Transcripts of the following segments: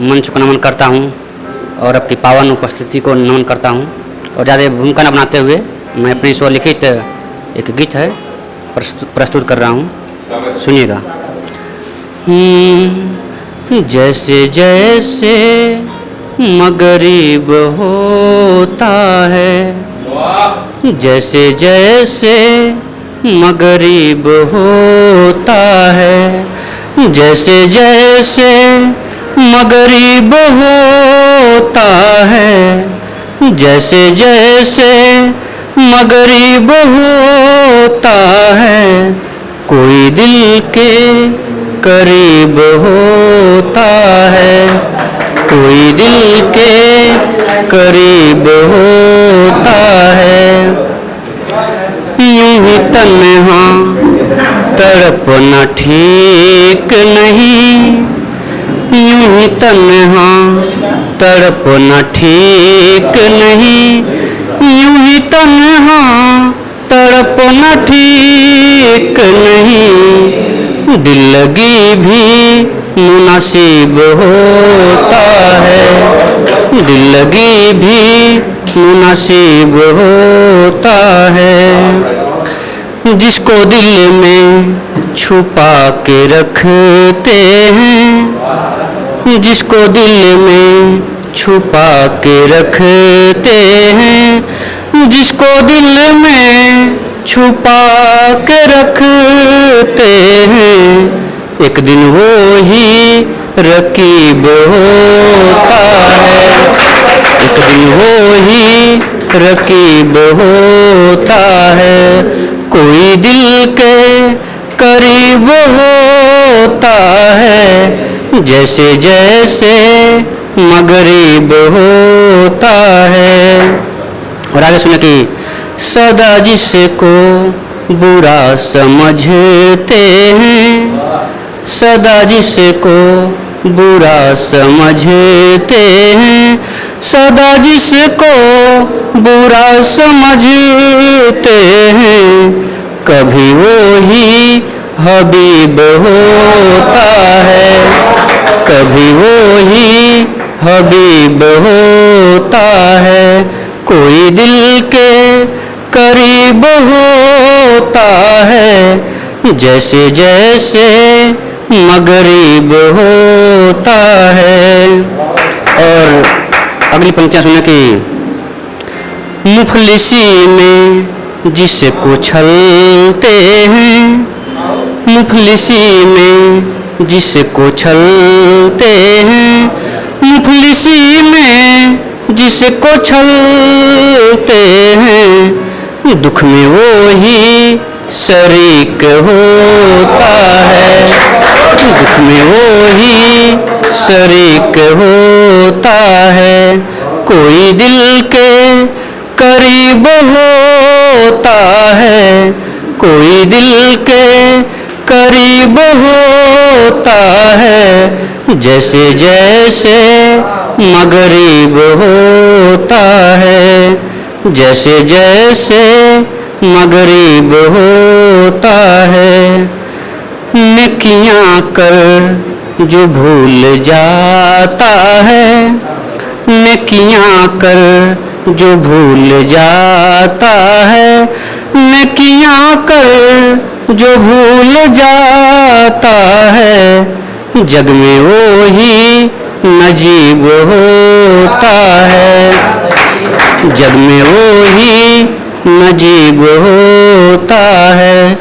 मंच को नमन करता हूँ और आपकी पावन उपस्थिति को नमन करता हूँ। और ज़्यादा भूमिका न बनाते हुए मैं अपनी स्वलिखित एक गीत है प्रस्तुत कर रहा हूँ, सुनिएगा। जैसे जैसे मगरिब होता है, जैसे जैसे मगरिब होता है, जैसे जैसे मगरिब होता है, जैसे जैसे मगरिब होता है, कोई दिल के करीब होता है, कोई दिल के करीब होता है। यूं ही तन्हा तड़पना ठीक नहीं, यूं ही तन्हा तड़पना ठीक नहीं, यूं ही तन्हा तड़पना ठीक नहीं, दिल लगी भी मुनासिब होता है, दिल लगी भी मुनासिब होता है। जिसको दिल में छुपा के रखते हैं, जिसको दिल में छुपा के रखते हैं, जिसको दिल में छुपा के रखते हैं, एक दिन वो ही रकीब होता है, एक दिन वो ही रकीब होता है। कोई दिल के करीब होता है, जैसे जैसे मगरिब होता है। और आगे सुने कि सदा जिसको बुरा समझते हैं, सदा जिसको बुरा समझते हैं, सदा जिसको बुरा समझते हैं, कभी वो ही हबीब होता है, कभी वो ही हबीब होता है। कोई दिल के करीब होता है, जैसे जैसे मगरिब होता है। और अगली पंक्तियाँ सुने कि मुफलिसी में जिसको छलते हैं, मुफलिसी में जिसको छलते हैं, मुफलिसी में जिसको छलते हैं, दुख में वो ही शरीक होता है, दुख में वो ही शरीक होता है। कोई दिल के करीब होता है, कोई दिल के करीब होता है, जैसे जैसे मगरिब होता है, जैसे जैसे मगरिब होता है। नेकियां कर जो भूल जाता है, नेकियां कर जो भूल जाता है, नेकियां कर जो भूल जाता है, जग में वो ही नजीब होता है, जग में वो ही नजीब होता है।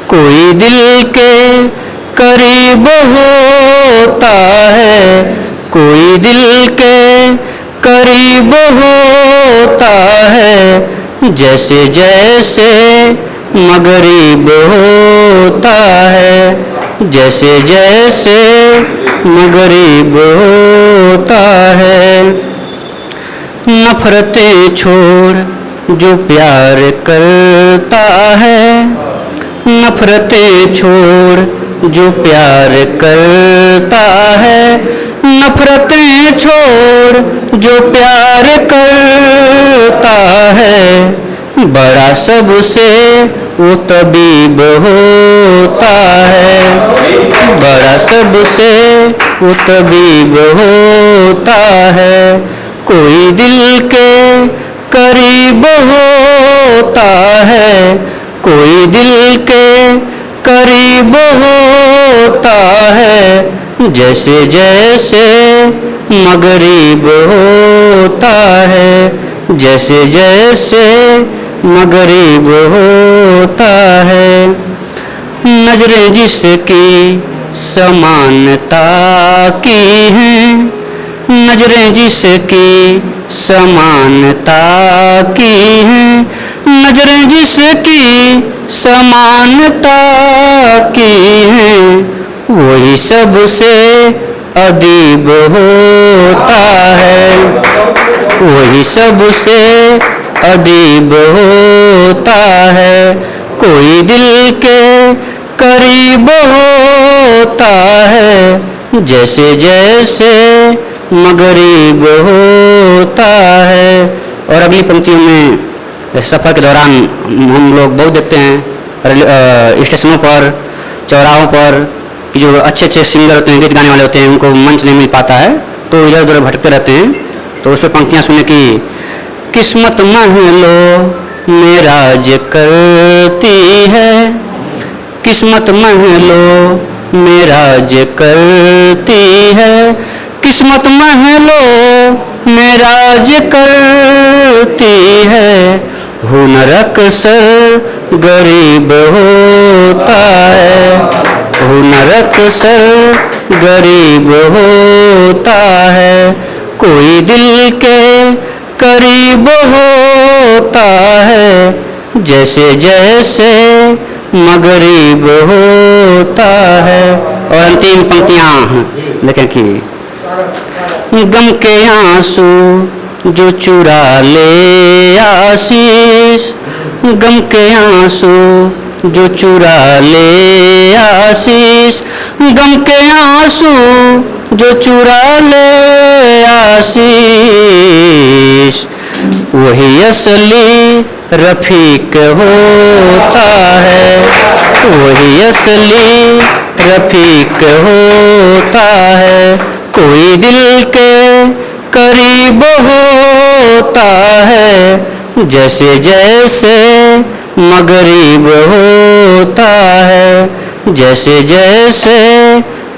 कोई दिल के करीब होता है, कोई दिल के करीब होता है, जैसे जैसे मगरिब होता है, जैसे जैसे मगरिब होता है। नफरतें छोड़ जो प्यार करता है, नफरतें छोड़ जो प्यार करता है, नफरतें छोड़ जो प्यार करता है, बड़ा सबसे वो तबीब होता है, बड़ा सबसे वो तबीब होता होता है, कोई दिल के करीब होता है, कोई दिल के करीब होता है, जैसे जैसे मगरिब होता है, जैसे जैसे मगरिब होता है। नजरें जिसकी समानता की हैं, नजरें जिसकी समानता की हैं, नजरें जिसकी समानता की हैं, वही सबसे अदीब होता है, वही सबसे अदीब होता है, कोई दिल के करीब होता है, जैसे जैसे मगरिब होता है। और अगली पंक्तियों में सफ़र के दौरान हम लोग बहुत देखते हैं स्टेशनों पर, चौराहों पर कि जो अच्छे अच्छे सिंगर होते हैं, गीत गाने वाले होते हैं, उनको मंच नहीं मिल पाता है तो इधर उधर भटकते रहते हैं। तो उस पर पंक्तियाँ सुने कि किस्मत महलों में राज करती है, किस्मत महलों में राज करती है, किस्मत महलों में राज करती है, हुनर अक्सर गरीब होता है, हुनर अक्सर गरीब होता है, कोई दिल के करीब होता है, जैसे जैसे मगरिब होता है। और अंतिम पंक्तियाँ देखें कि गम के आंसू जो चुरा ले आशीष, गम के आंसू जो चुरा ले आशीष, गम के आंसू जो चुरा ले आशीष, वही असली रफीक होता है, वही असली रफीक होता है, कोई दिल के करीब होता है, जैसे जैसे मगरिब होता है, जैसे जैसे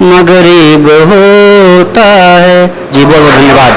मगरिब होता है। जी बहुत बहुत धन्यवाद।